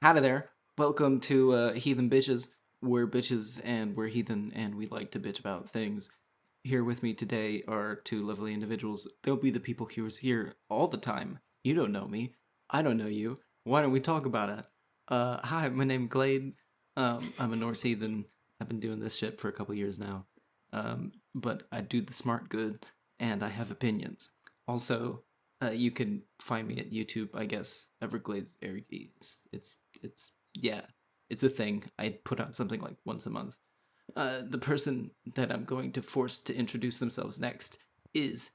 Howdy there. Welcome to Heathen Bitches. We're bitches and we're heathen and we like to bitch about things. Here with me today are two lovely individuals. They'll be the people who's here all the time. You don't know me. I don't know you. Why don't we talk about it? Hi, my name's Glade. I'm a Norse heathen. I've been doing this shit for a couple years now. But I do the smart good and I have opinions. Also, you can find me at YouTube, I guess. Everglades, Ergi. It's a thing. I put out something like once a month. The person that I'm going to force to introduce themselves next is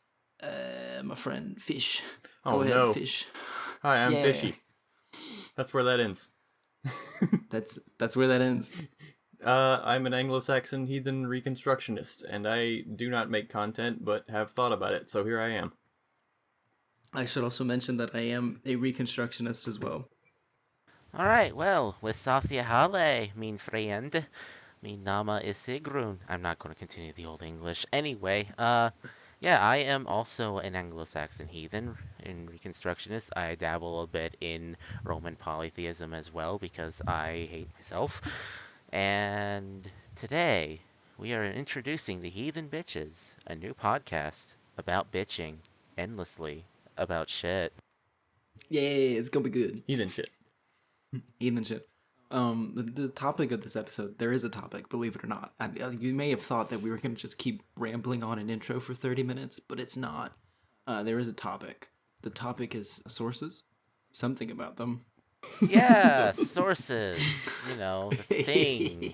my friend Fish. Go ahead, no. Fish. Hi, I'm Fishy. That's where that ends. That's where that ends. I'm an Anglo-Saxon Heathen reconstructionist, and I do not make content, but have thought about it, so here I am. I should also mention that I am a reconstructionist as well. Alright, well, with Safia Hale, mein friend. Mein Name is Sigrun. I'm not going to continue the Old English. Anyway, yeah, I am also an Anglo-Saxon heathen and reconstructionist. I dabble a bit in Roman polytheism as well because I hate myself. And today, we are introducing the Heathen Bitches, a new podcast about bitching endlessly about shit. Yeah, it's gonna be good. Heathen shit. Heathen shit. The topic of this episode, there is a topic, believe it or not. You may have thought that we were going to just keep rambling on an intro for 30 minutes, but it's not. There is a topic. The topic is sources. Something about them. Yeah, sources. You know, the thing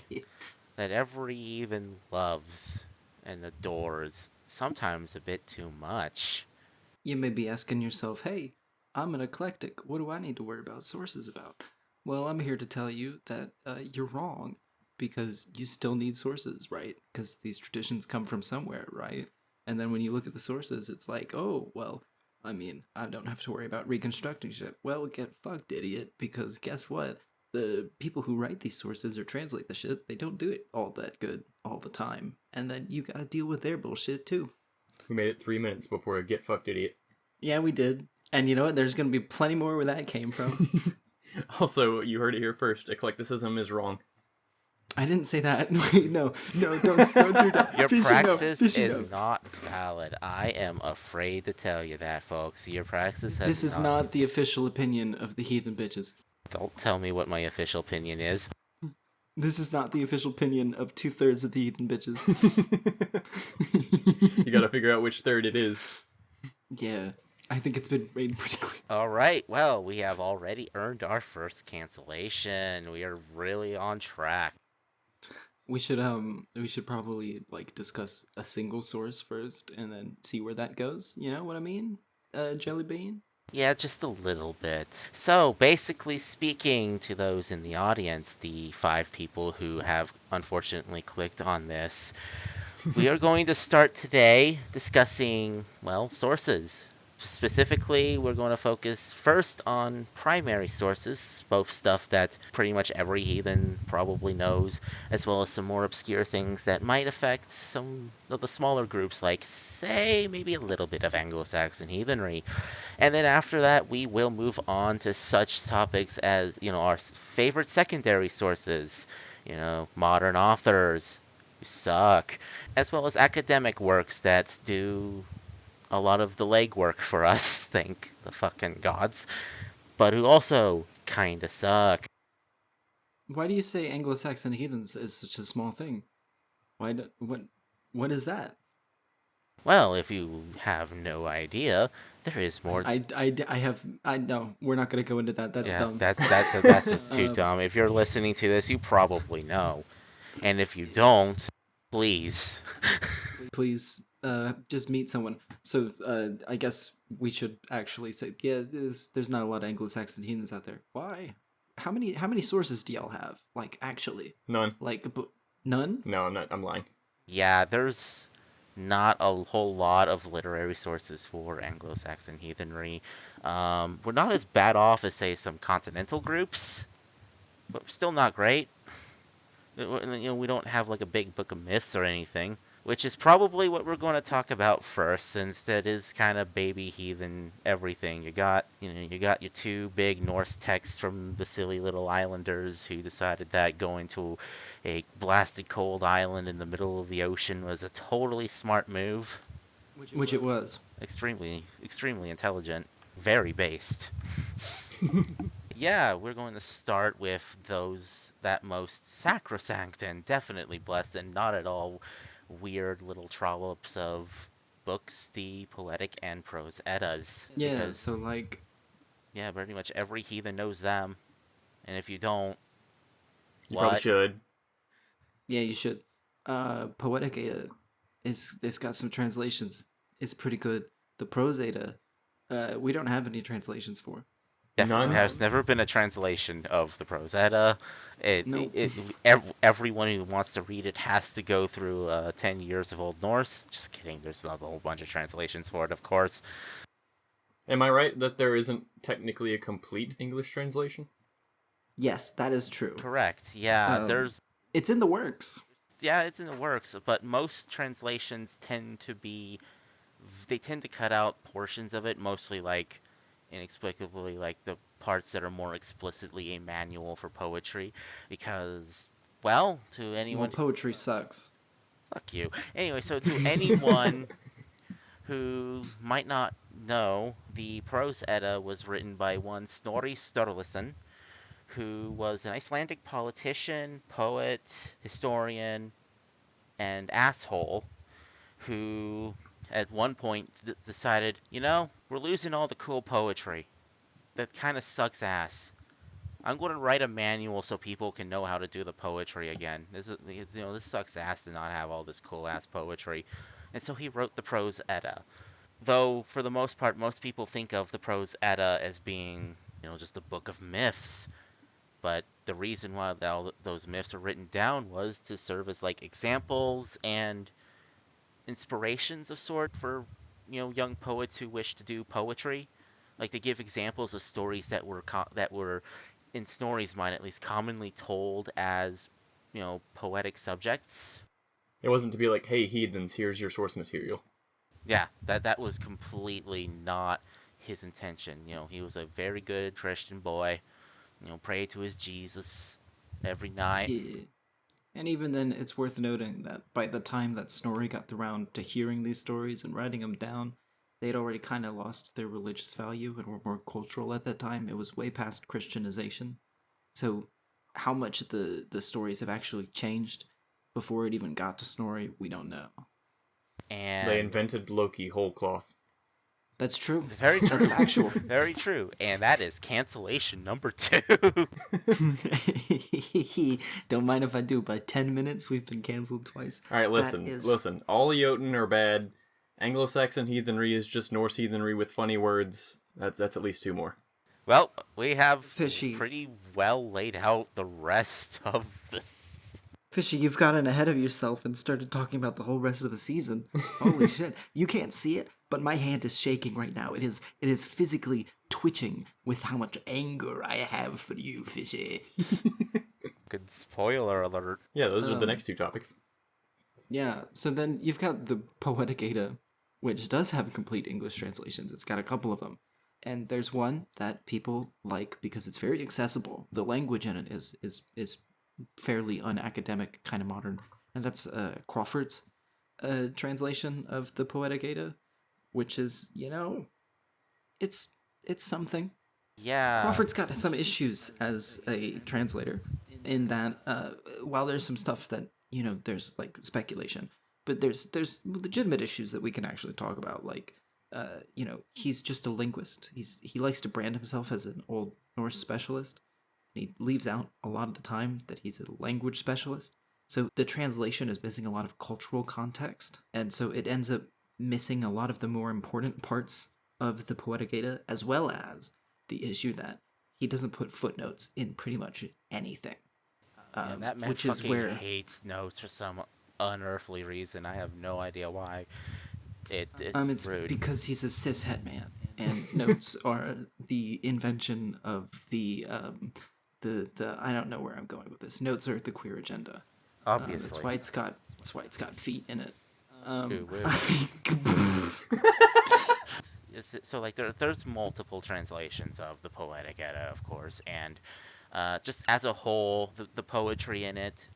that every heathen loves and adores. Sometimes a bit too much. You may be asking yourself, hey, I'm an eclectic. What do I need to worry about sources about? Well, I'm here to tell you that you're wrong, because you still need sources, right? Because these traditions come from somewhere, right? And then when you look at the sources, it's like, oh, well, I mean, I don't have to worry about reconstructing shit. Well, get fucked, idiot, because guess what? The people who write these sources or translate the shit, they don't do it all that good all the time. And then you gotta deal with their bullshit, too. We made it 3 minutes before a get fucked idiot. Yeah, we did. And you know what? There's gonna be plenty more where that came from. Also, you heard it here first. Eclecticism is wrong. I didn't say that. Wait, no, don't do that. Your Fishy, praxis Fishy, is not valid. I am afraid to tell you that, folks. Your praxis has This is not the official opinion of the Heathen Bitches. Don't tell me what my official opinion is. This is not the official opinion of 2/3 of the Heathen Bitches. You gotta figure out which third it is. Yeah, I think it's been made pretty clear. Alright, well, we have already earned our first cancellation. We are really on track. We should probably like discuss a single source first and then see where that goes. You know what I mean? Jelly bean? Yeah, just a little bit. So, basically speaking to those in the audience, the 5 people who have unfortunately clicked on this, we are going to start today discussing, well, sources. Specifically, we're going to focus first on primary sources, both stuff that pretty much every heathen probably knows, as well as some more obscure things that might affect some of the smaller groups, like, say, maybe a little bit of Anglo-Saxon heathenry. And then after that, we will move on to such topics as, our favorite secondary sources, modern authors who suck, as well as academic works that do a lot of the legwork for us, thank the fucking gods, but who also kinda suck. Why do you say Anglo-Saxon heathens is such a small thing? What is that? Well, if you have no idea, there is more. No, we're not gonna go into that. That's dumb. That's just too dumb. If you're listening to this, you probably know. And if you don't, please. Please, just meet someone. So, I guess we should actually say, yeah, there's not a lot of Anglo-Saxon heathens out there. Why? How many sources do y'all have? Like, actually? None. Like, none? No, I'm lying. Yeah, there's not a whole lot of literary sources for Anglo-Saxon heathenry. We're not as bad off as, say, some continental groups, but still not great. We don't have, like, a big book of myths or anything. which is probably what we're going to talk about first, since that is kind of baby heathen everything. You got your two big Norse texts from the silly little islanders who decided that going to a blasted cold island in the middle of the ocean was a totally smart move. Which it was. Extremely, extremely intelligent. Very based. Yeah, we're going to start with that most sacrosanct and definitely blessed and not at all weird little trollops of books, the Poetic and Prose Eddas. Yeah, Because, so like, yeah, pretty much every heathen knows them. And if you don't, You probably what? should. yeah, you should. Poetic Edda it's got some translations. It's pretty good. The Prose Edda, we don't have any translations for. Definitely None? has never been a translation of the Prose Edda. Nope. Everyone who wants to read it has to go through 10 years of Old Norse. Just kidding, there's not a whole bunch of translations for it, of course. Am I right that there isn't technically a complete English translation? Yes, that is true. Correct, yeah, It's in the works. yeah, it's in the works, but most translations tend to cut out portions of it, mostly like inexplicably like the parts that are more explicitly a manual for poetry, because well, to Well, anyone poetry sucks. fuck you. Anyway, so to anyone who might not know, the Prose Edda was written by one Snorri Sturluson, who was an Icelandic politician, poet, historian, and asshole, who at one point decided, we're losing all the cool poetry. That kind of sucks ass. I'm going to write a manual so people can know how to do the poetry again. This sucks ass to not have all this cool ass poetry. And so he wrote the Prose Edda. Though, for the most part, most people think of the Prose Edda as being, just a book of myths. But the reason why all those myths are written down was to serve as like examples and inspirations of sort for young poets who wish to do poetry. Like they give examples of stories that were in Snorri's mind at least commonly told as poetic subjects. It wasn't to be like, hey, heathens, here's your source material. Yeah, that was completely not his intention. He was a very good Christian boy. Pray to his Jesus every night. Yeah. And even then, it's worth noting that by the time that Snorri got around to hearing these stories and writing them down, they'd already kind of lost their religious value and were more cultural at that time. It was way past Christianization. So, how much the stories have actually changed before it even got to Snorri, we don't know. And They invented Loki whole cloth. That's true. Very true. That's factual. Very true. And that is cancellation number 2. Don't mind if I do. By 10 minutes, we've been canceled twice. Alright, listen. All Jotun are bad. Anglo-Saxon Heathenry is just Norse Heathenry with funny words. That's at least 2 more. Well, we have Fishy. pretty well laid out the rest of this. Fishy, you've gotten ahead of yourself and started talking about the whole rest of the season. Holy shit. You can't see it, but my hand is shaking right now. It is physically twitching with how much anger I have for you, Fishy. Good spoiler alert. Yeah, those are the next 2 topics. Yeah, so then you've got the Poetic Edda, which does have complete English translations. It's got a couple of them. And there's one that people like because it's very accessible. The language in it is fairly unacademic, kind of modern. And that's Crawford's translation of the Poetic Edda, which is, it's something. Yeah. Crawford's got some issues as a translator in that while there's some stuff that, there's like speculation, but there's legitimate issues that we can actually talk about, like he's just a linguist. He likes to brand himself as an Old Norse specialist. He leaves out a lot of the time that he's a language specialist. So the translation is missing a lot of cultural context, and so it ends up missing a lot of the more important parts of the Poetic Edda, as well as the issue that he doesn't put footnotes in pretty much anything. That man which is fucking where hates notes for some unearthly reason. I have no idea why. It's rude. because he's a cishet man, and notes are the invention of the I don't know where I'm going with this. Notes are the queer agenda. Obviously. That's why it's got feet in it. Ooh, woo. So like there's multiple translations of the Poetic Edda, of course, and just as a whole, the poetry in it,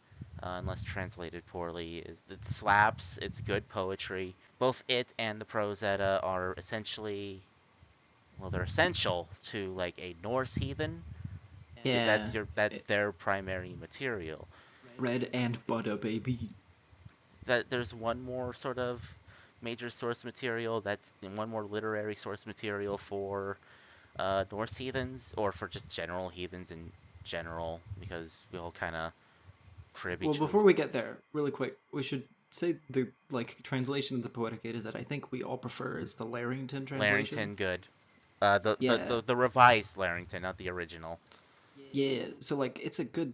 unless translated poorly, it slaps. It's good poetry. Both it and the Prose Edda are essentially, well, they're essential to like a Norse heathen. Yeah, That's their primary material. bread and butter, baby. That there's one more sort of major source material, that's one more literary source material for Norse heathens, or for just general heathens in general, because we all kind of crib Well, each before we get there, really quick, we should say the translation of the Poetic Edda that I think we all prefer is the Larrington translation. Larrington, good. Yeah, The revised Larrington, not the original. yeah. So like, it's a good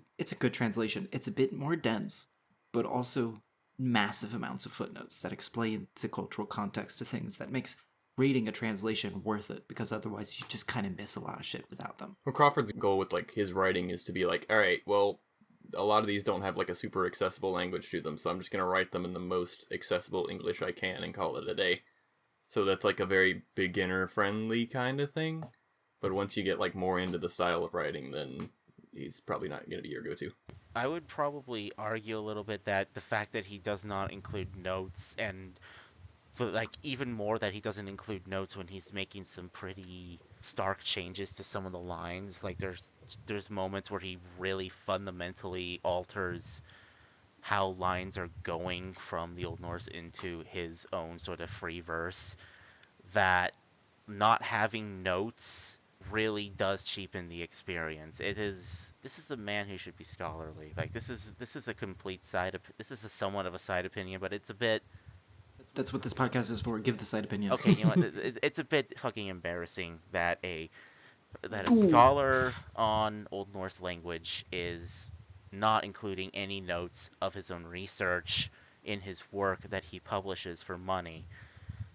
translation. It's a bit more dense, but also massive amounts of footnotes that explain the cultural context to things that makes reading a translation worth it, because otherwise you just kind of miss a lot of shit without them. Well, Crawford's goal with like his writing is to be like, all right, well, a lot of these don't have like a super accessible language to them, so I'm just gonna write them in the most accessible English I can and call it a day. So that's like a very beginner friendly kind of thing. But once you get like more into the style of writing, then he's probably not gonna be your go-to. I would probably argue a little bit that the fact that he does not include notes, and like even more that he doesn't include notes when he's making some pretty stark changes to some of the lines. Like there's moments where he really fundamentally alters how lines are going from the Old Norse into his own sort of free verse, that not having notes really does cheapen the experience. This is a man who should be scholarly. Like this is a complete this is a somewhat of a side opinion, but it's a bit That's what this podcast is for. Give the side opinion. okay. You know what? It's a bit fucking embarrassing that a Ooh. scholar on Old Norse language is not including any notes of his own research in his work that he publishes for money.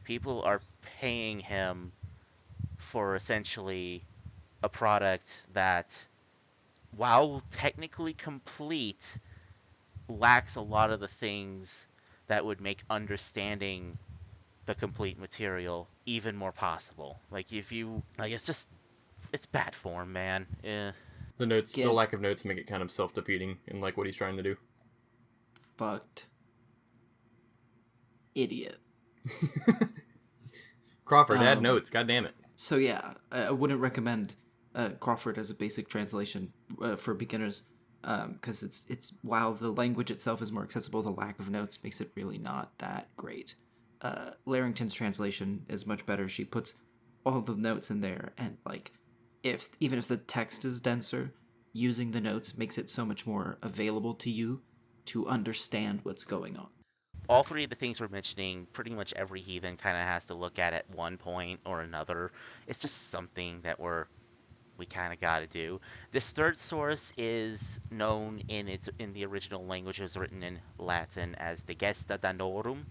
People are paying him for essentially a product that, while technically complete, lacks a lot of the things that would make understanding the complete material even more possible. Like if you like, it's bad form, man. The Get lack of notes make it kind of self-defeating in like what he's trying to do. fucked. Idiot. Crawford, add Um, notes. God damn it. So yeah, I wouldn't recommend Crawford as a basic translation for beginners, because it's while the language itself is more accessible, the lack of notes makes it really not that great. Larrington's translation is much better. She puts all the notes in there, and like, if even if the text is denser, using the notes makes it so much more available to you to understand what's going on. All three of the things we're mentioning, pretty much every heathen kind of has to look at one point or another. It's just something that we kind of got to do. This third source is known in the original language. It was written in Latin as the Gesta Danorum,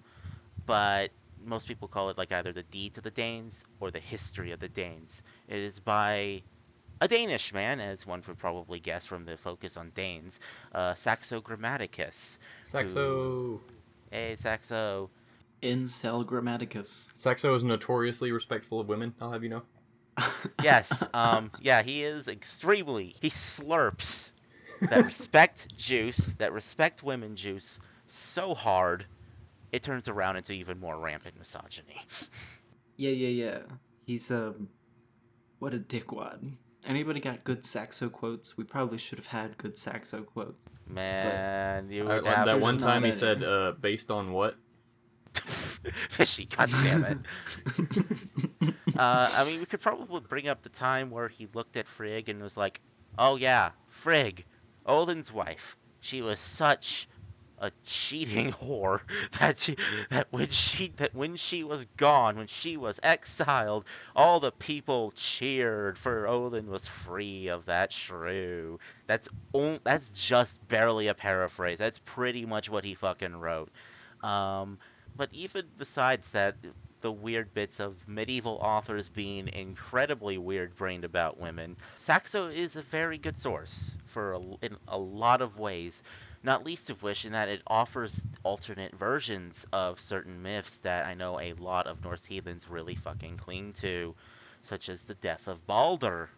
but most people call it like either the Deeds of the Danes or the History of the Danes. It is by a Danish man, as one would probably guess from the focus on Danes, Saxo Grammaticus. Saxo. Hey, Saxo. Incel Grammaticus. Saxo is notoriously respectful of women, I'll have you know. Yes, yeah, he is extremely. He slurps that respect women juice so hard, it turns around into even more rampant misogyny. Yeah. He's what a dickwad. Anybody got good Saxo quotes? We probably should have had good Saxo quotes. Man, you would have That there's one time not he any. said, based on what? Fishy, god damn it. I mean, we could probably bring up the time where he looked at Frigg and was like, oh yeah, Frigg, Odin's wife. She was such a cheating whore that when she was gone, when she was exiled, all the people cheered for Odin was free of that shrew. That's just barely a paraphrase. That's pretty much what he fucking wrote. But even besides that, the weird bits of medieval authors being incredibly weird-brained about women, Saxo is a very good source in a lot of ways. Not least of which in that it offers alternate versions of certain myths that I know a lot of Norse heathens really fucking cling to, such as the death of Balder.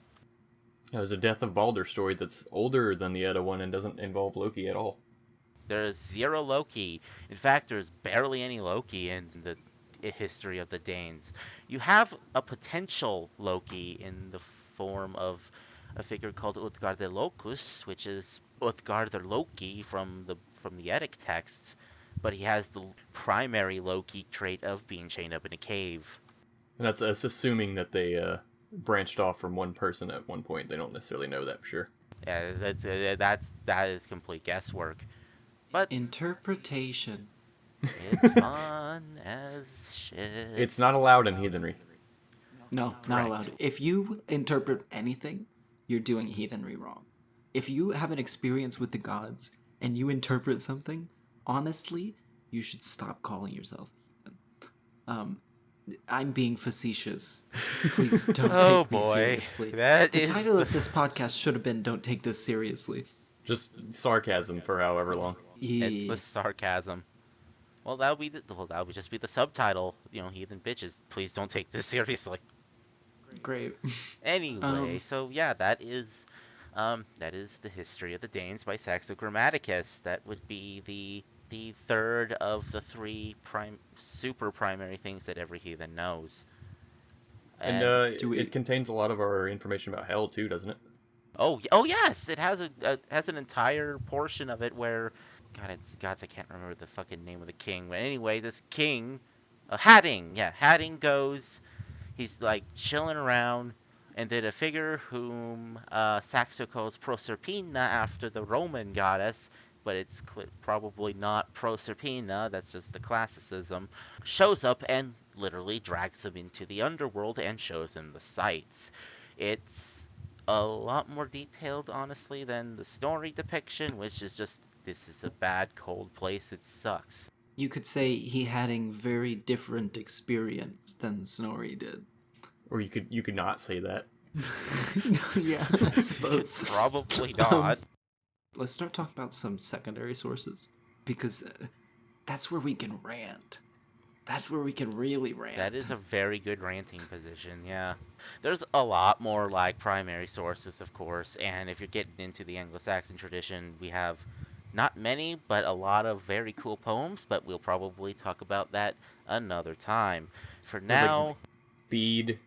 There's a Death of Balder story that's older than the Edda one and doesn't involve Loki at all. There's zero Loki. In fact, there's barely any Loki in the history of the Danes. You have a potential Loki in the form of a figure called Utgarder Locus, which is Utgarder Loki from the Eddic texts, but he has the primary Loki trait of being chained up in a cave. And that's assuming that they branched off from one person at one point. They don't necessarily know that for sure. Yeah, that is complete guesswork. But Interpretation. it's fun as shit. It's not allowed in heathenry. No, not allowed. If you interpret anything, you're doing heathenry wrong. If you have an experience with the gods and you interpret something, honestly, you should stop calling yourself heathen. I'm being facetious. Please don't take me seriously. The title of this podcast should have been "Don't Take This Seriously." Just sarcasm for however long. Yeah. Endless sarcasm. Well, that would just be the subtitle. You know, heathen bitches. Please don't take this seriously. Great. Anyway, so yeah, that is the history of the Danes by Saxo Grammaticus. That would be the third of the three super primary things that every heathen knows. And it contains a lot of our information about hell too, doesn't it? Oh yes, it has has an entire portion of it where, I can't remember the fucking name of the king. But anyway, this king, Hatting goes. He's like chilling around, and then a figure whom Saxo calls Proserpina after the Roman goddess, but it's probably not Proserpina, that's just the classicism, shows up and literally drags him into the underworld and shows him the sights. It's a lot more detailed, honestly, than the story depiction, which is just, this is a bad, cold place, it sucks. You could say he had a very different experience than Snorri did. Or you could not say that. Yeah, I suppose. Probably not. Let's start talking about some secondary sources, because that's where we can rant. That's where we can really rant. That is a very good ranting position, yeah. There's a lot more, like, primary sources, of course, and if you're getting into the Anglo-Saxon tradition, we have not many, but a lot of very cool poems, but we'll probably talk about that another time. For now... Like Bede,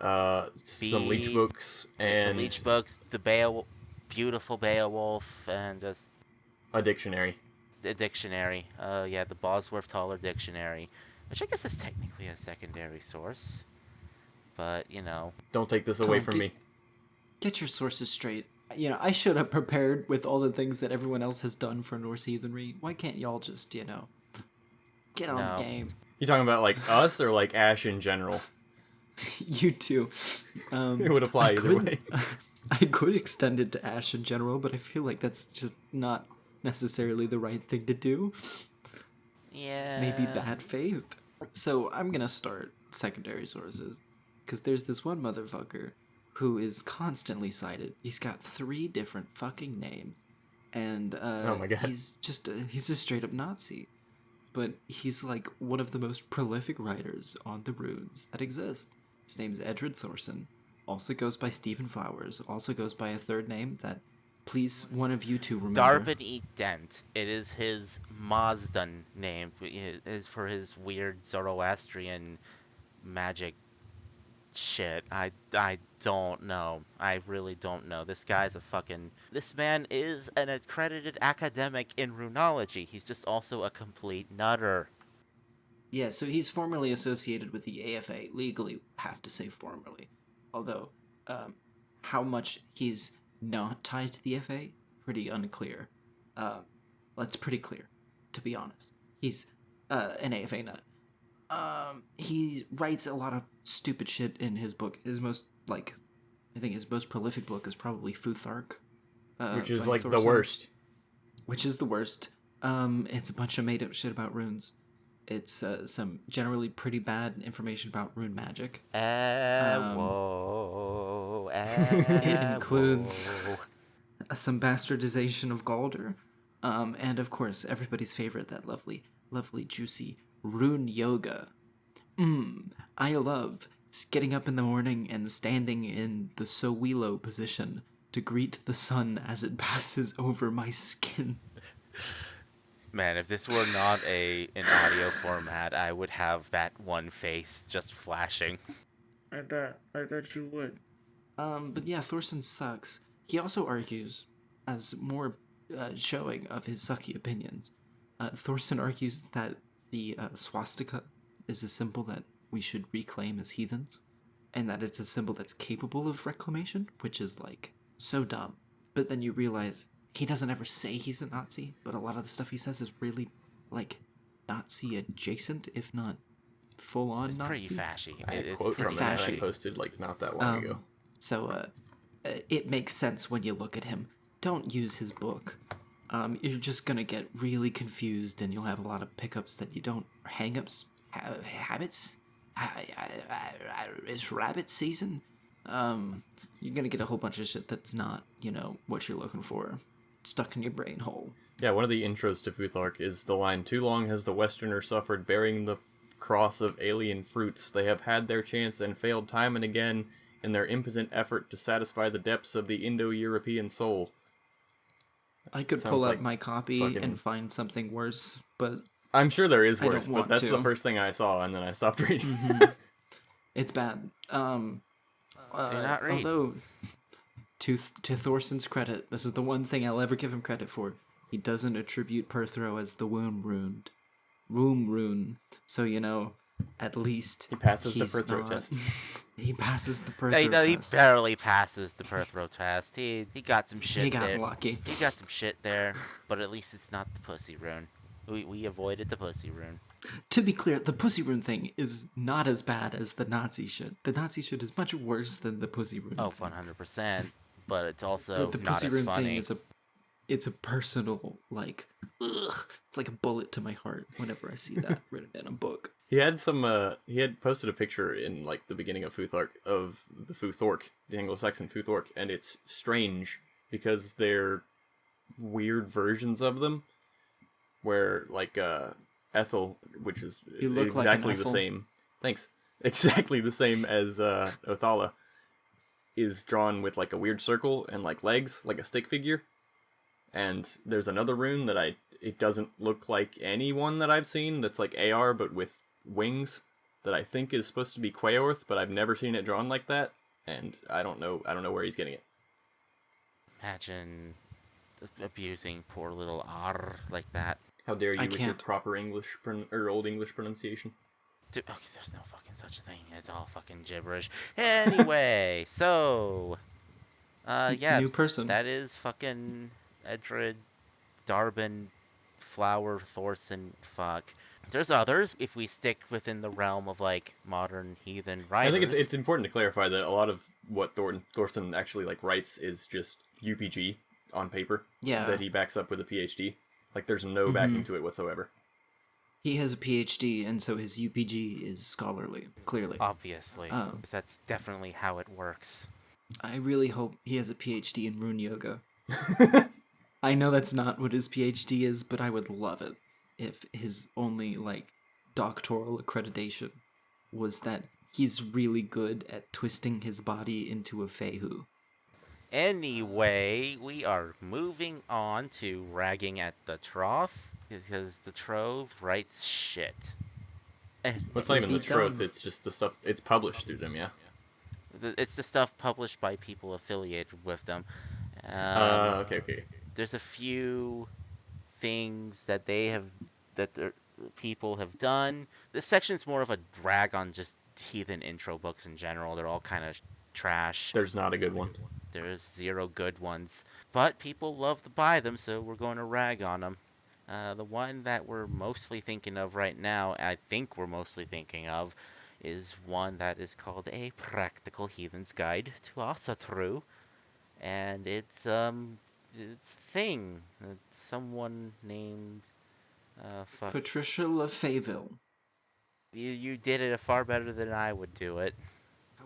some leech books, and... The leech books, beautiful Beowulf, and just... a dictionary. The dictionary. The Bosworth-Taller dictionary, which I guess is technically a secondary source. But, you know... Don't take this away from me. Get your sources straight. You know, I should have prepared with all the things that everyone else has done for Norse heathenry. Why can't y'all just, get on the game? You talking about, like, us or, like, Ash in general? You too. It would apply either way. I could extend it to Ash in general, but I feel like that's just not necessarily the right thing to do. Yeah. Maybe bad faith. So I'm gonna start secondary sources, because there's this one motherfucker who is constantly cited. He's got 3 different fucking names, and oh my God. he's a straight up Nazi, but he's like one of the most prolific writers on the runes that exist. His name's Edred Thorson, also goes by Stephen Flowers, also goes by a third name that, please, one of you two remember. Darvin E. Dent. It is his Mazdan name. It is for his weird Zoroastrian magic shit. I don't know. I really don't know. This man is an accredited academic in runology. He's just also a complete nutter. Yeah, so he's formally associated with the AFA. Legally, have to say formally. Although, how much he's not tied to the FA, pretty unclear. That's pretty clear, to be honest. He's an AFA nut. He writes a lot of stupid shit in his book. His most prolific book is probably Futhark. Which is like Thorson, the worst. Which is the worst. It's a bunch of made up shit about runes. It's some generally pretty bad information about rune magic. It includes some bastardization of Galder. And of course, everybody's favorite, that lovely, lovely, juicy rune yoga. I love getting up in the morning and standing in the Sowilo position to greet the sun as it passes over my skin. Man, if this were not an audio format, I would have that one face just flashing. I bet you would. But yeah, Thorson sucks. He also argues, as more showing of his sucky opinions, Thorson argues that the swastika is a symbol that we should reclaim as heathens, and that it's a symbol that's capable of reclamation, which is, like, so dumb. But then you realize he doesn't ever say he's a Nazi, but a lot of the stuff he says is really, like, Nazi adjacent, if not full-on It's Nazi. pretty fashy. I had a It's quote pretty from it that I fashy. posted like not that long ago. So it makes sense when you look at him. Don't use his book. You're just gonna get really confused, and you'll have a lot of pickups that you don't. Hang-ups? Habits? It's rabbit season? You're gonna get a whole bunch of shit that's not, what you're looking for. Stuck in your brain hole. Yeah, one of the intros to Futhark is the line, "Too long has the Westerner suffered bearing the cross of alien fruits. They have had their chance and failed time and again in their impotent effort to satisfy the depths of the Indo-European soul." I could Sounds pull like up my copy fucking- and find something worse, but I'm sure there is I don't worse, but want that's to. the first thing I saw, and then I stopped reading. it's bad. Do not read. Although, to Thorson's credit, this is the one thing I'll ever give him credit for. He doesn't attribute Perthro as the womb rune. So, at least He passes the he's Perthro not- test. He passes the He Perthro test. barely passes the Perthro test. He got some shit He got there. lucky. He got some shit there, but at least it's not the pussy rune. We avoided the pussy rune. To be clear, the pussy rune thing is not as bad as the Nazi shit. The Nazi shit is much worse than the pussy rune Oh, thing. 100%. But it's also But the not pussy as rune funny. thing is it's a personal, like, ugh. It's like a bullet to my heart whenever I see that written in a book. He had posted a picture in like the beginning of Futhark of the Futhork, the Anglo-Saxon Futhork, and it's strange because they're weird versions of them, where like Ethel, which is You look like an exactly the Ethel. same. Thanks. Exactly the same as Othala, is drawn with like a weird circle and like legs, like a stick figure. And there's another rune that it doesn't look like any one that I've seen that's like AR but with wings, that I think is supposed to be Quaorth, but I've never seen it drawn like that, and I don't know where he's getting it. Imagine abusing poor little R like that. How dare you I with your can't. proper English or Old English pronunciation? Dude, okay, there's no fucking such a thing. It's all fucking gibberish. Anyway, so yeah, New person. that is fucking Edred, Darbin, Flower, Thorson, fuck. There's others, if we stick within the realm of, like, modern heathen writers. I think it's important to clarify that a lot of what Thorson actually like writes is just UPG on paper Yeah. that he backs up with a PhD. Like there's no backing to it whatsoever. He has a PhD, and so his UPG is scholarly, clearly. Obviously, Oh. 'cause that's definitely how it works. I really hope he has a PhD in rune yoga. I know that's not what his PhD is, but I would love it if his only, like, doctoral accreditation was that he's really good at twisting his body into a Fehu. Anyway, we are moving on to ragging at the troth, because the trove writes shit. Well, it's not even the Be truth, dumb. it's just the stuff, it's published through them, yeah? It's the stuff published by people affiliated with them. Okay. There's a few things that their people have done. This section's more of a drag on just heathen intro books in general. They're all kind of trash. There's not a good one. There's zero good ones, but people love to buy them, so we're going to rag on them. The one that we're mostly thinking of right now, I think we're mostly thinking of, is one that is called A Practical Heathen's Guide to Asatru, and it's a thing. It's someone named fuck. Patricia LaFayville. You did it far better than I would do it.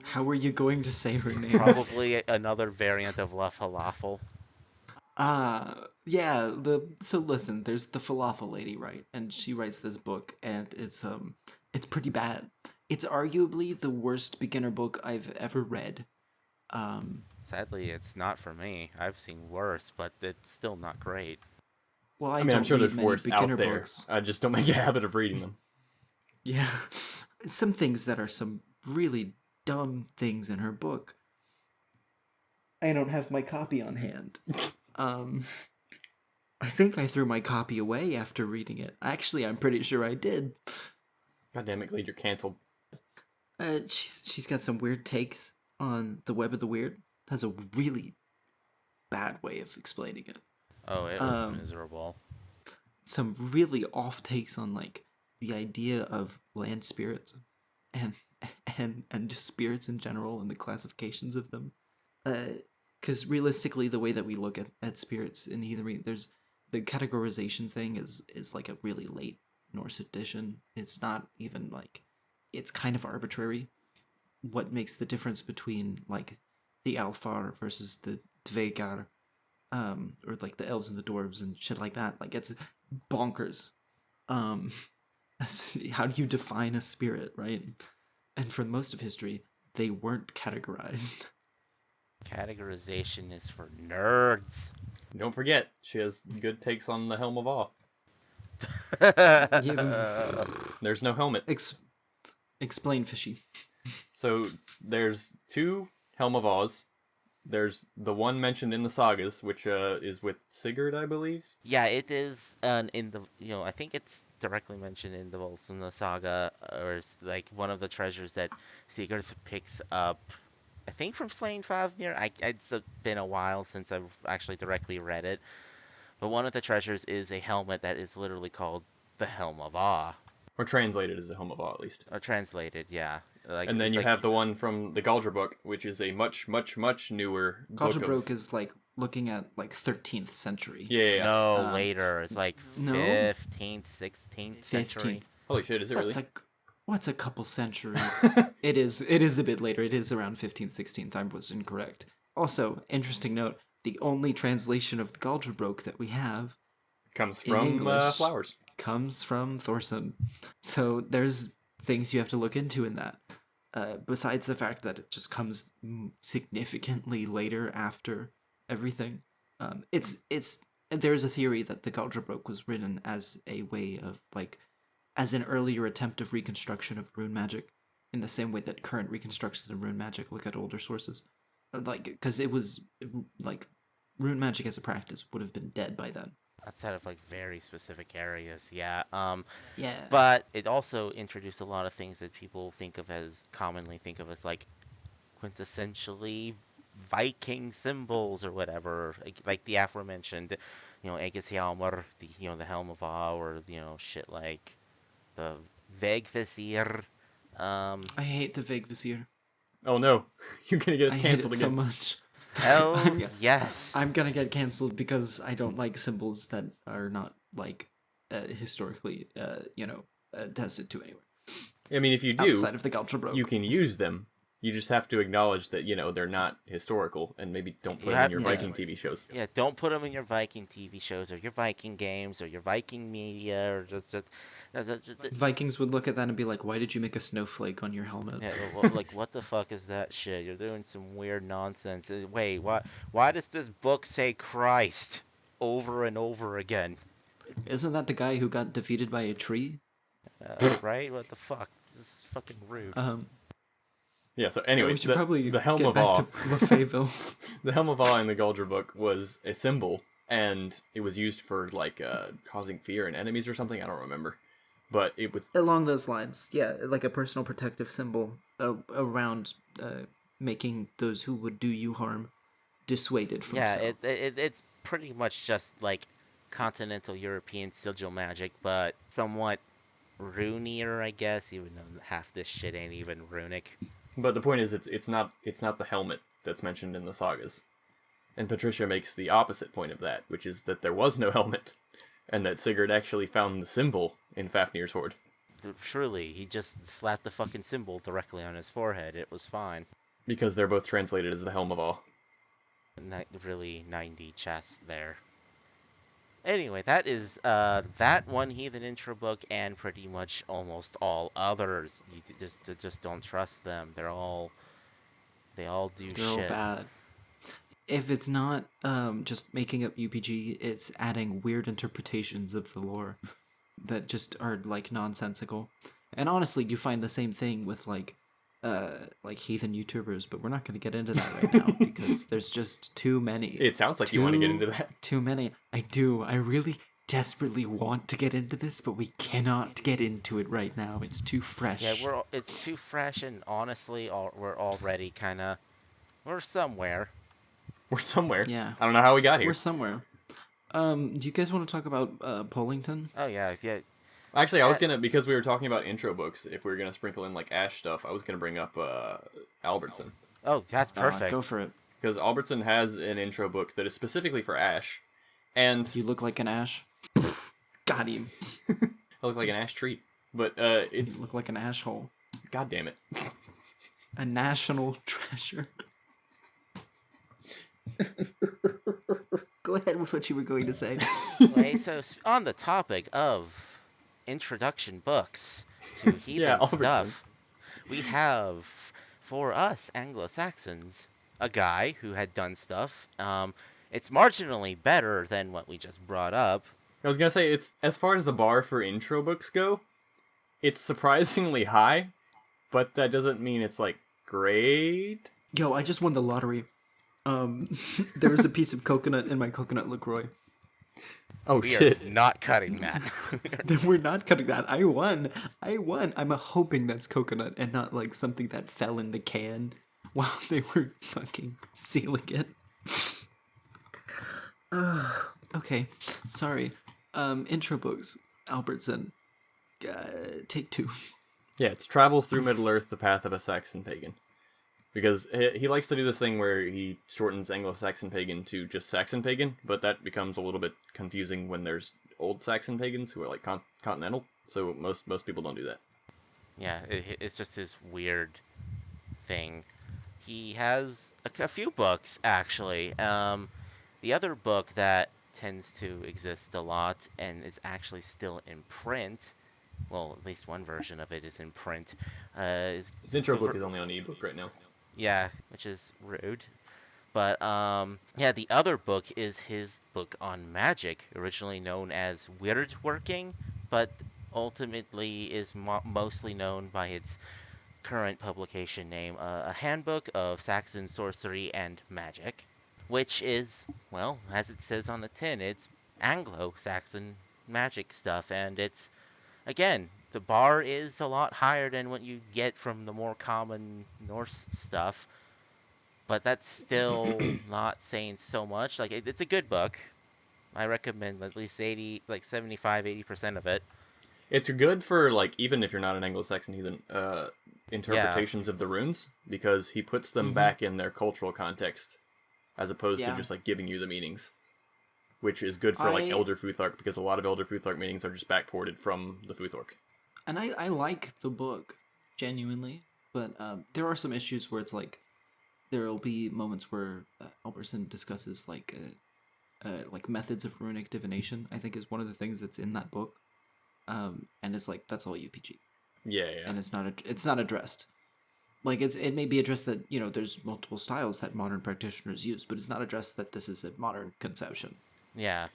How are you going to say her name? Probably another variant of La Falafel. Yeah, so listen, there's the falafel lady, right? And she writes this book and it's pretty bad. It's arguably the worst beginner book I've ever read. Um Sadly, it's not for me. I've seen worse, but it's still not great. well, I I mean, I'm don't sure read there's many worse beginner out there. books. I just don't make a habit of reading them. Yeah. Some things that are some really dumb things in her book. I don't have my copy on hand. Um I think I threw my copy away after reading it. Actually, I'm pretty sure I did. God damn it, Glade, you're canceled. She's got some weird takes on the web of the weird. Has a really bad way of explaining it. Oh, it was miserable. Some really off takes on like the idea of land spirits and and just spirits in general and the classifications of them. Because realistically, the way that we look at spirits in heathenry, there's the categorization thing is like a really late Norse addition. It's not even like it's kind of arbitrary. What makes the difference between like the Alfar versus the Dvegar, or like the elves and the dwarves and shit like that? Like it's bonkers. Um, how do you define a spirit, right? And for most of history, they weren't categorized. Categorization is for nerds. Don't forget, she has good takes on the Helm of Awe. There's no helmet. Explain, Fishy. So there's two Helm of Awes. There's the one mentioned in the sagas, which is with Sigurd, I believe. Yeah, it is. In the I think it's directly mentioned in the Volsung saga, or like one of the treasures that Sigurd picks up. I think from Slaying Fafnir. It's been a while since I've actually directly read it, but one of the treasures is a helmet that is literally called the Helm of Awe, Or translated as a Helm of Awe, at least. or translated. Yeah, like And then it's you like, have the one from the Galdra book, which is a much, much, much newer book Galdrabroke is like looking at like 13th century. Yeah. no later. It's like No? 15th, 16th century. 15th. Holy shit, is it really? What's a couple centuries? It is a bit later. It is around 15th, 16th. I was incorrect. Also, interesting note, the only translation of the Galdrabroke that we have Comes in from English flowers. comes from Thorson. So there's things you have to look into in that. Besides the fact that it just comes significantly later after everything. There's a theory that the Galdrabroke was written as a way of like as an earlier attempt of reconstruction of rune magic, in the same way that current reconstructions of rune magic look at older sources. Like, because it was like rune magic as a practice would have been dead by then. Outside of like very specific areas, yeah. Yeah. But it also introduced a lot of things that people commonly think of as like quintessentially Viking symbols or whatever, like the aforementioned, Aegis Hjalmar, the Helm of Awe, or shit like the Vegvisir. I hate the Vague Vizier. Oh no, you're gonna get us I hate canceled it again. so much. Hell yes. I'm gonna get canceled because I don't like symbols that are not like historically, attested to anywhere. I mean, if you do, Outside of the Galdrabroke. you can use them. You just have to acknowledge that, they're not historical, and maybe don't put You them in have- your yeah. Viking TV shows. Yeah, don't put them in your Viking TV shows or your Viking games or your Viking media or just Vikings would look at that and be like, "Why did you make a snowflake on your helmet?" yeah, like what the fuck is that shit? You're doing some weird nonsense. Wait, why does this book say Christ over and over again? Isn't that the guy who got defeated by a tree? Right? What the fuck? This is fucking rude. Yeah, so anyway, we should probably the Helm get of back Awe. to Lefayville. The Helm of Awe in the Galdra book was a symbol, and it was used for, like, causing fear in enemies or something. I don't remember. But it was... Along those lines, yeah, like a personal protective symbol around making those who would do you harm dissuaded from. Yeah, so. it's pretty much just like continental European sigil magic, but somewhat runier, I guess. Even though half this shit ain't even runic. But the point is, it's not the helmet that's mentioned in the sagas. And Patricia makes the opposite point of that, which is that there was no helmet, and that Sigurd actually found the symbol in Fafnir's hoard. Truly, he just slapped the fucking symbol directly on his forehead. It was fine. Because they're both translated as the Helm of Awe. Really 90 chest there. Anyway, that is that one heathen intro book and pretty much almost all others. You just don't trust them. They all do They're all shit. bad. If it's not just making up UPG, it's adding weird interpretations of the lore that just are like nonsensical. And honestly, you find the same thing with like heathen YouTubers, but we're not going to get into that right now because there's just too many. It sounds like you want to get into that. Too many. I do. I really desperately want to get into this, but we cannot get into it right now. It's too fresh. Yeah, it's too fresh, and honestly, we're already we're somewhere. We're somewhere. Yeah. I don't know how we got here. We're somewhere. Do you guys want to talk about Pollington? Oh yeah. Actually, I was gonna, because we were talking about intro books, if we were gonna sprinkle in like Ash stuff, I was gonna bring up Albertson. Oh, that's perfect. Go for it. Because Albertson has an intro book that is specifically for Ash, and You look like an ash. Got him. I look like an ash tree. But You it's, look like an ash hole. god damn it. A national treasure. Go ahead with what you were going to say. Anyway, so on the topic of introduction books to heathen Yeah, Albertson. stuff, we have, for us Anglo-Saxons, a guy who had done stuff. It's marginally better than what we just brought up. I was gonna say, it's, as far as the bar for intro books go, it's surprisingly high, but that doesn't mean it's like great. Yo, I just won the lottery. There was a piece of coconut in my coconut LaCroix. Oh We shit. are not cutting that. We're not cutting that. I won. I'm hoping that's coconut and not like something that fell in the can while they were fucking sealing it. Okay, sorry. Intro books. Albertson. Take 2. Yeah, it's travels through Middle Earth, the path of a Saxon pagan. Because he likes to do this thing where he shortens Anglo-Saxon pagan to just Saxon pagan, but that becomes a little bit confusing when there's old Saxon pagans who are like continental. So most people don't do that. Yeah, it's just his weird thing. He has a few books, actually. The other book that tends to exist a lot and is actually still in print, well, at least one version of it is in print, is... His intro book is only on ebook right now. Yeah, which is rude. But, yeah, the other book is his book on magic, originally known as Weird Working, but ultimately is mostly known by its current publication name, A Handbook of Saxon Sorcery and Magic, which is, well, as it says on the tin, it's Anglo-Saxon magic stuff, and it's, again, the bar is a lot higher than what you get from the more common Norse stuff, but that's still not saying so much. Like, it's a good book. I recommend at least 75-80% of it. It's good for, like, even if you're not an Anglo-Saxon heathen, interpretations of the runes, because he puts them back in their cultural context, as opposed to just, like, giving you the meanings. Which is good for, like, Elder Futhark, because a lot of Elder Futhark meanings are just backported from the Futhark. And I like the book, genuinely, but there are some issues where it's like, there'll be moments where Albertson discusses like methods of runic divination, I think is one of the things that's in that book. And it's like, that's all UPG. Yeah. And it's not addressed. Like, it may be addressed that, you know, there's multiple styles that modern practitioners use, but it's not addressed that this is a modern conception. Yeah.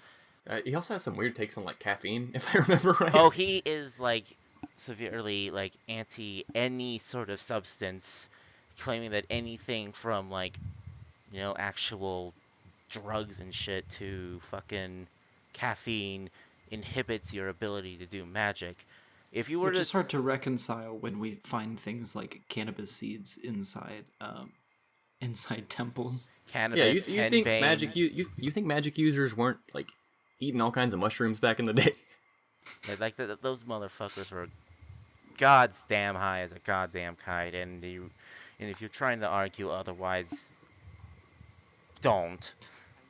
He also has some weird takes on, like, caffeine, if I remember right. Oh, he is, like, severely, like, anti any sort of substance, claiming that anything from, like, you know, actual drugs and shit to fucking caffeine inhibits your ability to do magic. If you were Which to... is hard to reconcile when we find things like cannabis seeds inside temples. Cannabis, yeah, you think henbane. magic you think magic users weren't, like, eating all kinds of mushrooms back in the day? Like those motherfuckers were god's damn high as a goddamn kite, and if you're trying to argue otherwise, don't.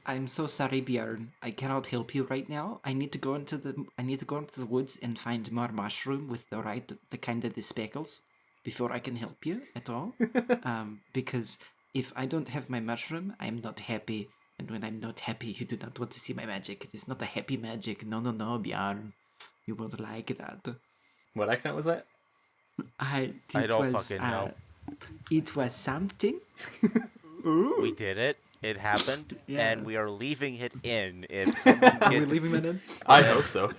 I'm so sorry, Bjorn. I cannot help you right now. I need to go into the woods and find more mushroom with the kind of the speckles before I can help you at all. Because If I don't have my mushroom, I am not happy. And when I'm not happy, you do not want to see my magic. It is not a happy magic. No, no, no, Bjorn. You won't like that. What accent was that? I don't fucking know. It was something. We did it. It happened, Yeah. and we are leaving it in. If someone Are we gets... leaving that in? I hope so.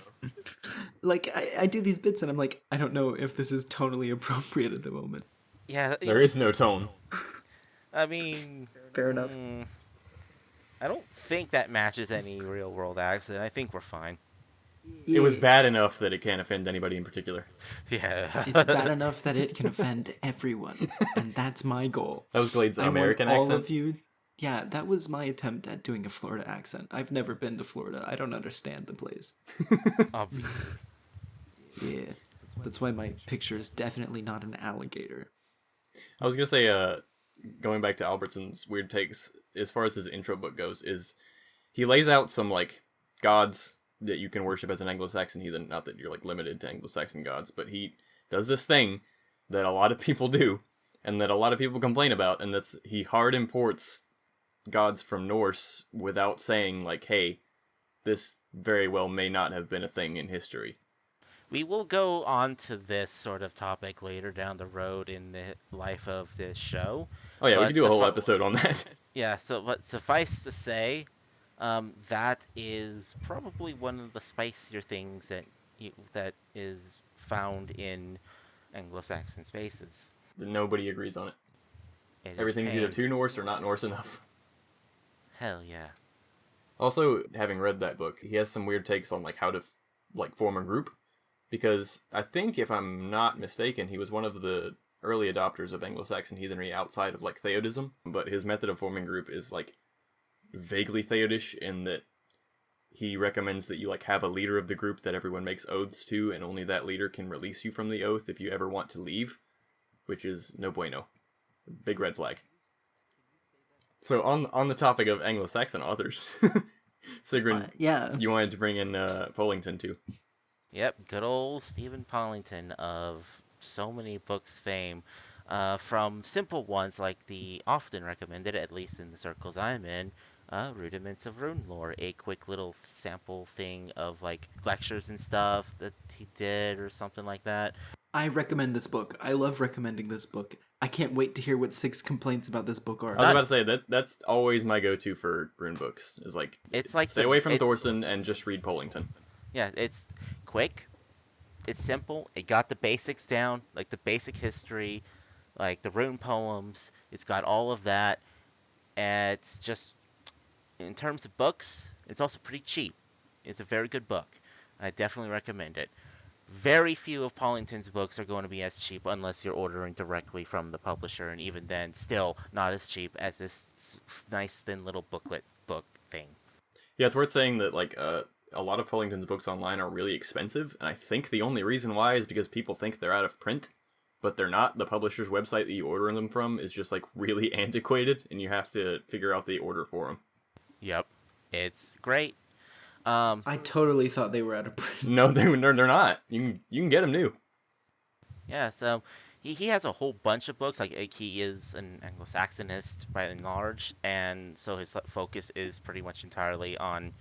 Like, I do these bits and I'm like, I don't know if this is tonally appropriate at the moment. Yeah, There is no tone. I mean, Fair enough. I don't think that matches any real world accent. I think we're fine. It was bad enough that it can't offend anybody in particular. Yeah. It's bad enough that it can offend everyone. And that's my goal. That was Glade's I want American all accent. of you. Yeah, that was my attempt at doing a Florida accent. I've never been to Florida. I don't understand the place. Obviously. Yeah. That's why my picture is definitely not an alligator. I was gonna say, going back to Albertson's weird takes, as far as his intro book goes, is he lays out some like gods that you can worship as an Anglo-Saxon heathen. Not that you're like limited to Anglo-Saxon gods, but he does this thing that a lot of people do, and that a lot of people complain about, and that's he hard imports gods from Norse without saying like, hey, this very well may not have been a thing in history. We will go on to this sort of topic later down the road in the life of this show. Oh yeah, we But could do a whole episode on that. Yeah, but suffice to say, that is probably one of the spicier things that is found in Anglo-Saxon spaces. Nobody agrees on it. It is Everything's either pain. too Norse or not Norse enough. Hell yeah. Also, having read that book, he has some weird takes on like how to like form a group, because I think, if I'm not mistaken, he was one of the early adopters of Anglo-Saxon heathenry outside of like theodism, but his method of forming group is like vaguely theodish in that he recommends that you like have a leader of the group that everyone makes oaths to, and only that leader can release you from the oath if you ever want to leave, which is no bueno. Big red flag. So on the topic of Anglo-Saxon authors, Sigrun, Yeah. you wanted to bring in Pollington too. Yep, good old Stephen Pollington of so many books fame. From simple ones like the often recommended, at least in the circles I'm in, Rudiments of Rune Lore, a quick little sample thing of like lectures and stuff that he did or something like that. I recommend this book. I love recommending this book. I can't wait to hear what 6 complaints about this book are. I was about to say that's always my go-to for rune books. Is like, It's like stay away from Thorson and just read Pollington. Yeah, it's quick, it's simple, it got the basics down, like the basic history, like the rune poems, it's got all of that, and it's just, in terms of books, it's also pretty cheap. It's a very good book. I definitely recommend it. Very few of Pollington's books are going to be as cheap unless you're ordering directly from the publisher, and even then, still not as cheap as this nice thin little booklet book thing. Yeah, it's worth saying that like a lot of Pollington's books online are really expensive, and I think the only reason why is because people think they're out of print, but they're not. The publisher's website that you order them from is just like really antiquated, and you have to figure out the order for them. Yep, it's great. I totally thought they were out of print. No, they're not. You can get them new. Yeah, so he has a whole bunch of books. Like he is an Anglo-Saxonist by and large, and so his focus is pretty much entirely on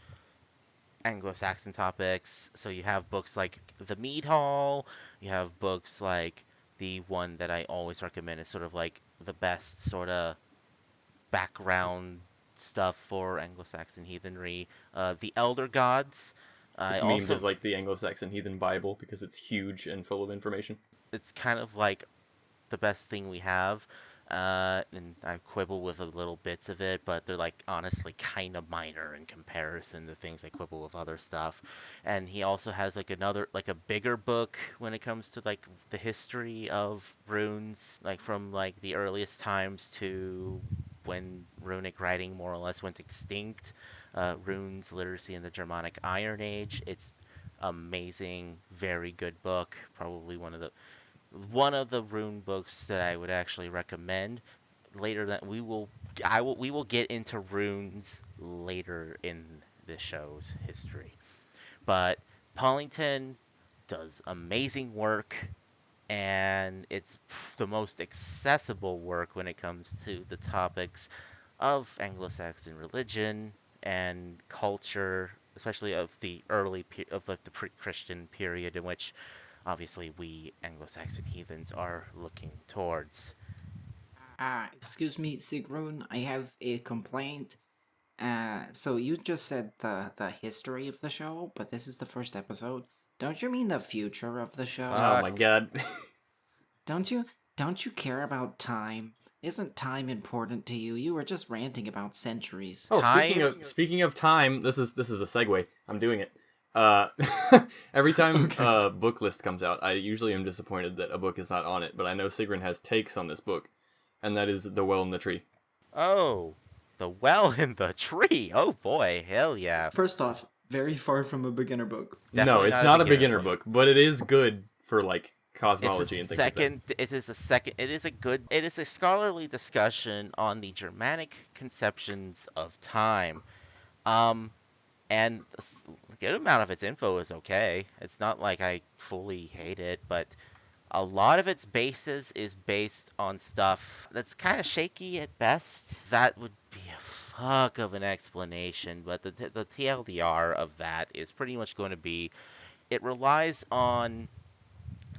Anglo-Saxon topics. So you have books like The Mead Hall. You have books like the one that I always recommend is sort of like the best sort of background stuff for Anglo-Saxon heathenry. The Elder Gods. It's memed as like the Anglo-Saxon Heathen Bible because it's huge and full of information. It's kind of like the best thing we have, and I quibble with a little bits of it, but they're like honestly kind of minor in comparison to things I quibble with other stuff. And he also has like another, like a bigger book when it comes to like the history of runes, like from like the earliest times to when runic writing more or less went extinct. Runes literacy in the Germanic Iron Age. It's amazing, very good book. Probably one of the rune books that I would actually recommend. Later that we will get into runes later in the show's history. But Pollington does amazing work, and it's the most accessible work when it comes to the topics of Anglo-Saxon religion and culture, especially of the of like the pre-Christian period in which obviously we Anglo-Saxon heathens are looking towards. Excuse me, Sigrun, I have a complaint. So you just said the history of the show, but this is the first episode. Don't you mean the future of the show? Oh my god. Don't you don't you care about time? Isn't time important to you? You were just ranting about centuries. Oh, Time? speaking of time, this is a segue. I'm doing it. Uh, every time a book list comes out, I usually am disappointed that a book is not on it, but I know Sigrun has takes on this book, and that is The Well in the Tree. Oh, the well in the tree. Oh boy, hell yeah. First off, very far from a beginner book. No, Definitely it's not a beginner book, but it is good for like cosmology and things like that. It is a scholarly discussion on the Germanic conceptions of time. And a good amount of its info is okay. It's not like I fully hate it, but a lot of its basis is based on stuff that's kind of shaky at best. That would be a fuck of an explanation, but the TLDR of that is pretty much going to be it relies on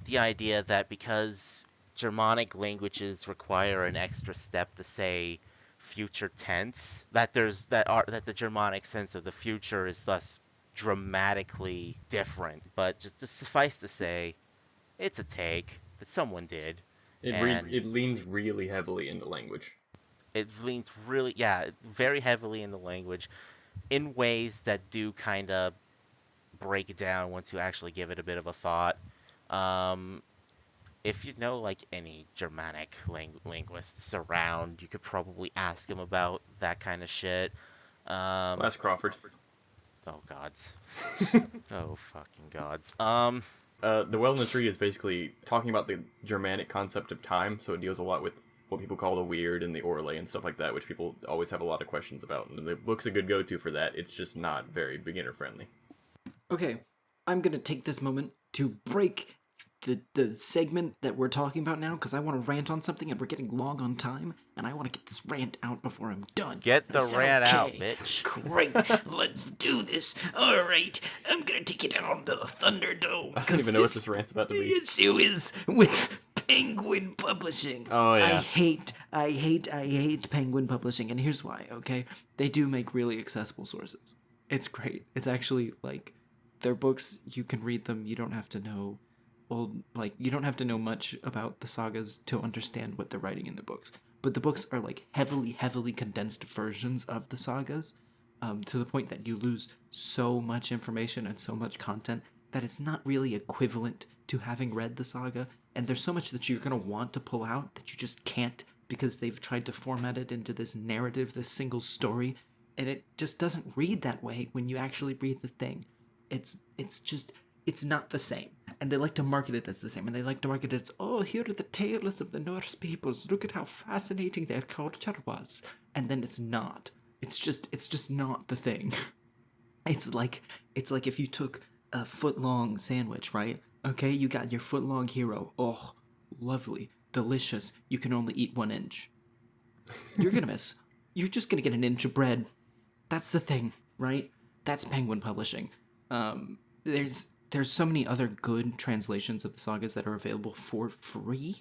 the idea that because Germanic languages require an extra step to say future tense, that the Germanic sense of the future is thus dramatically different. But just to suffice to say, it's a take that someone did. It leans really heavily into language. It leans really, yeah, very heavily into language in ways that do kind of break down once you actually give it a bit of a thought. Um, if you know like any Germanic linguists around, you could probably ask them about that kind of shit. Ask Crawford. Oh gods. Oh fucking gods. The Well in the Tree is basically talking about the Germanic concept of time, so it deals a lot with what people call the weird and the orle and stuff like that, which people always have a lot of questions about. And the book's a good go-to for that. It's just not very beginner-friendly. Okay, I'm gonna take this moment to break the segment that we're talking about now because I want to rant on something and we're getting long on time and I want to get this rant out before I'm done. Get the Is that rant out, okay? bitch. Great, let's do this. All right, I'm gonna take it down to the Thunderdome. I don't even know what this rant's about to be. The issue is with Penguin Publishing. Oh, yeah. I hate Penguin Publishing, and here's why, okay? They do make really accessible sources. It's great. It's actually, like, their books, you can read them, you don't have to know you don't have to know much about the sagas to understand what they're writing in the books. But the books are, like, heavily condensed versions of the sagas, to the point that you lose so much information and so much content that it's not really equivalent to having read the saga, and there's so much that you're going to want to pull out that you just can't because they've tried to format it into this narrative, this single story, and it just doesn't read that way when you actually read the thing. It's not the same. And they like to market it as the same. And they like to market it as, oh, here are the tales of the Norse peoples. Look at how fascinating their culture was. And then it's not. It's just not the thing. It's like if you took a foot-long sandwich, right? Okay, you got your foot-long hero. Oh, lovely, delicious. You can only eat 1 inch. You're gonna miss. You're just gonna get an inch of bread. That's the thing, right? That's Penguin Publishing. There's so many other good translations of the sagas that are available for free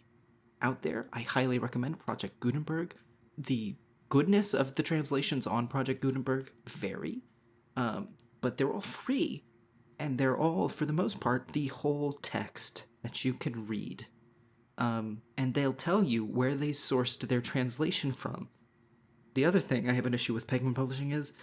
out there. I highly recommend Project Gutenberg. The goodness of the translations on Project Gutenberg vary, but they're all free, and they're all, for the most part, the whole text that you can read. And they'll tell you where they sourced their translation from. The other thing I have an issue with Penguin Publishing is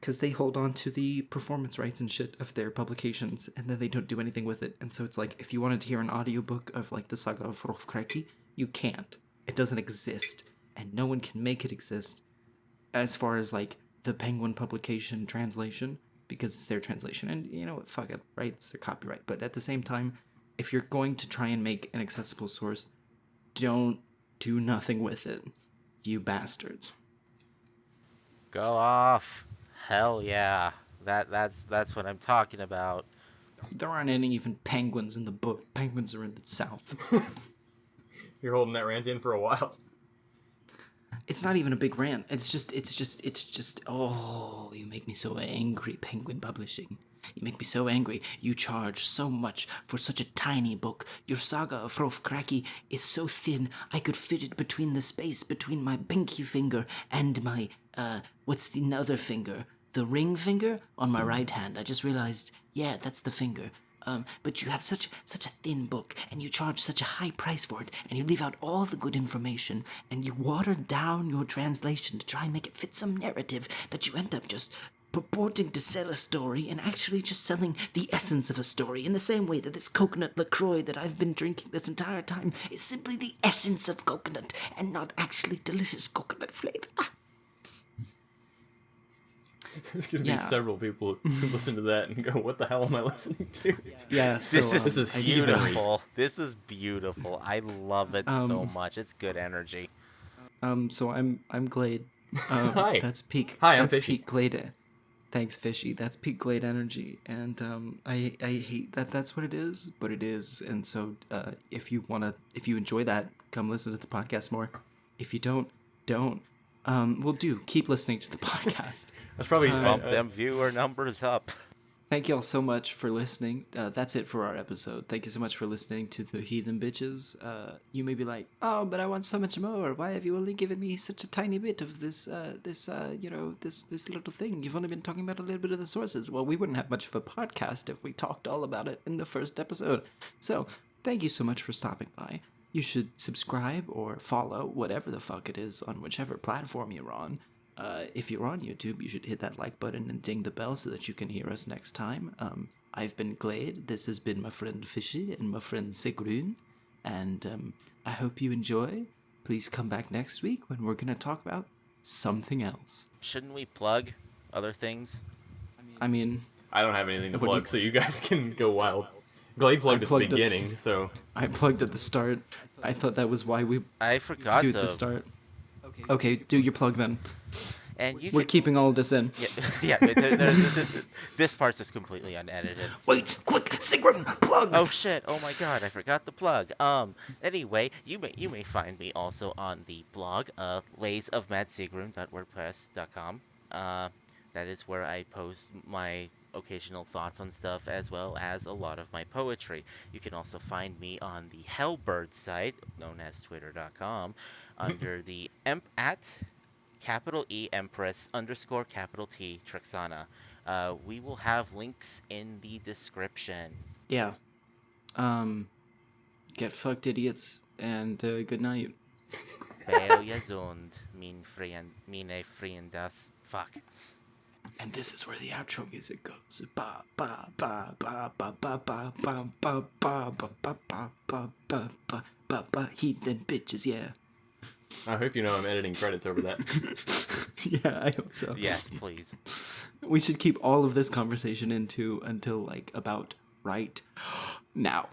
because they hold on to the performance rights and shit of their publications, and then they don't do anything with it. And so it's like, if you wanted to hear an audiobook of, like, the Saga of Hrolfkraki, you can't. It doesn't exist, and no one can make it exist as far as, like, the Penguin publication translation, because it's their translation. And, you know what, fuck it, right? It's their copyright. But at the same time, if you're going to try and make an accessible source, don't do nothing with it, you bastards. Go off. Hell yeah. That's what I'm talking about. There aren't any even penguins in the book. Penguins are in the south. You're holding that rant in for a while. It's not even a big rant. It's just, oh, you make me so angry, Penguin Publishing. You make me so angry. You charge so much for such a tiny book. Your Saga of Hrolfkraki is so thin, I could fit it between the space between my pinky finger and my, what's the other finger? The ring finger on my right hand. I just realized, yeah, that's the finger. But you have such a thin book, and you charge such a high price for it, and you leave out all the good information, and you water down your translation to try and make it fit some narrative that you end up just purporting to sell a story and actually just selling the essence of a story in the same way that this coconut LaCroix that I've been drinking this entire time is simply the essence of coconut and not actually delicious coconut flavor. There's going to be several people who listen to that and go, what the hell am I listening to? Yeah, so this is heathenry. Beautiful. This is beautiful. I love it so much. It's good energy. So I'm Glade. Hi. That's peak. Hi, I'm that's Fishy. Peak Glade. Thanks, Fishy. That's peak Glade energy, and I hate that that's what it is, but it is. And so if you enjoy that, come listen to the podcast more. If you don't. Well, keep listening to the podcast. That's probably Bump them viewer numbers up. Thank you all so much for listening. That's it for our episode. Thank you so much for listening to the Heathen Bitches. You may be like, oh, but I want so much more. Why have you only given me such a tiny bit of this little thing? You've only been talking about a little bit of the sources. Well, we wouldn't have much of a podcast if we talked all about it in the first episode. So, thank you so much for stopping by. You should subscribe or follow, whatever the fuck it is, on whichever platform you're on. If you're on YouTube, you should hit that like button and ding the bell so that you can hear us next time. I've been Glade. This has been my friend Fishy and my friend Sigrun. And I hope you enjoy. Please come back next week when we're going to talk about something else. Shouldn't we plug other things? I mean, I don't have anything to What do plug, you- so you guys can go wild. Glade plugged at the plugged at the- beginning, so... I plugged at the start. I thought that was why we I forgot do at the start. Okay, do your plug then. And you We're can, keeping all of this in. yeah. This part's just completely unedited. Wait, quick, Sigrun, plug! Oh shit! Oh my god! I forgot the plug. Anyway, you may find me also on the blog, laysofmadsigrun.wordpress.com. That is where I post my occasional thoughts on stuff as well as a lot of my poetry. You can also find me on the Hellbird site, known as twitter.com, under the at capital E Empress _ capital T Trixana. We will have links in the description. Yeah. Get fucked, idiots, and good night. Väl gesund, mine friendas. Fuck. And this is where the outro music goes. Ba ba ba ba ba ba ba ba ba ba ba ba ba ba ba ba ba heathen bitches, yeah. I hope you know I'm editing credits over that. Yeah, I hope so. Yes, please. We should keep all of this conversation until like about right now.